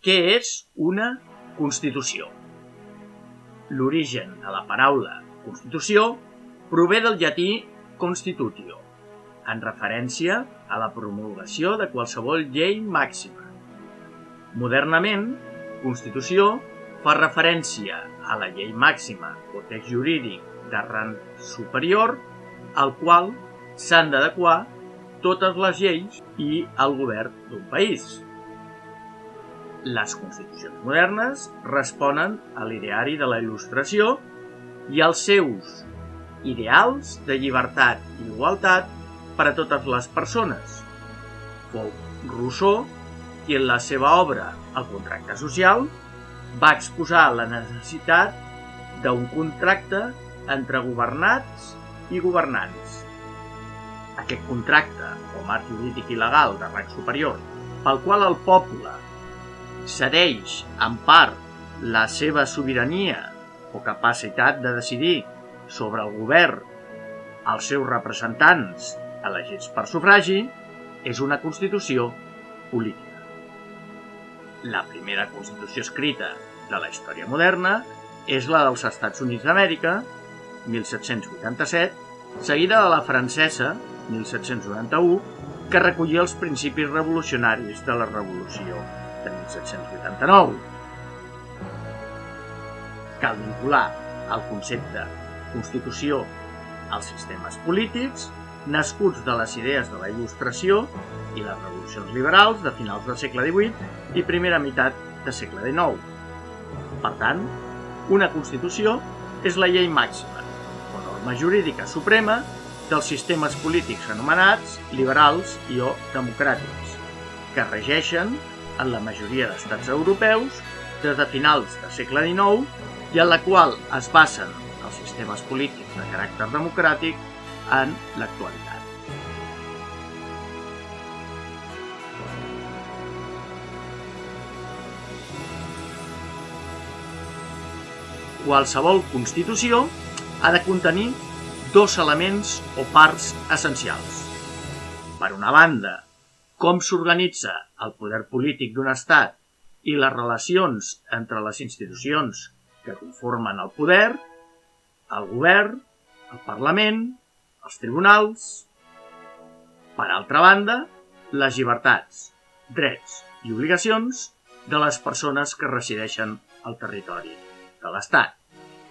Què és una Constitució? L'origen de la paraula Constitució prové del llatí constitutio, en referència a la promulgació de qualsevol llei màxima. Modernament, Constitució fa referència a la llei màxima o text jurídic de rang superior al qual s'han d'adequar totes les lleis i el govern d'un país. Les constitucions modernes responen a l'ideari de la Il·lustració i als seus ideals de llibertat i igualtat per a totes les persones. Fou Rousseau qui en la seva obra El contracte social va exposar la necessitat d'un contracte entre governats i governants. Aquest contracte, o marc jurídic i legal de rang superior, pel qual el poble cedeix en part la seva sobirania o capacitat de decidir sobre el govern als seus representants elegits per sufragi, és una constitució política. La primera constitució escrita de la història moderna és la dels Estats Units d'Amèrica, 1787, seguida de la francesa, 1791, que recollia els principis revolucionaris de la Revolució de 1789. Cal vincular el concepte Constitució als sistemes polítics nascuts de les idees de la Il·lustració i les revolucions liberals de finals del segle XVIII i primera meitat del segle XIX. Per tant, una Constitució és la llei màxima o norma jurídica suprema dels sistemes polítics anomenats liberals i o democràtics, que regeixen en la majoria d'estats europeus des de finals del segle XIX i en la qual es basen els sistemes polítics de caràcter democràtic en l'actualitat. Qualsevol constitució ha de contenir dos elements o parts essencials. Per una banda, com s'organitza el poder polític d'un estat i les relacions entre les institucions que conformen el poder, el govern, el Parlament, els tribunals. Per altra banda, les llibertats, drets i obligacions de les persones que resideixen al territori de l'Estat.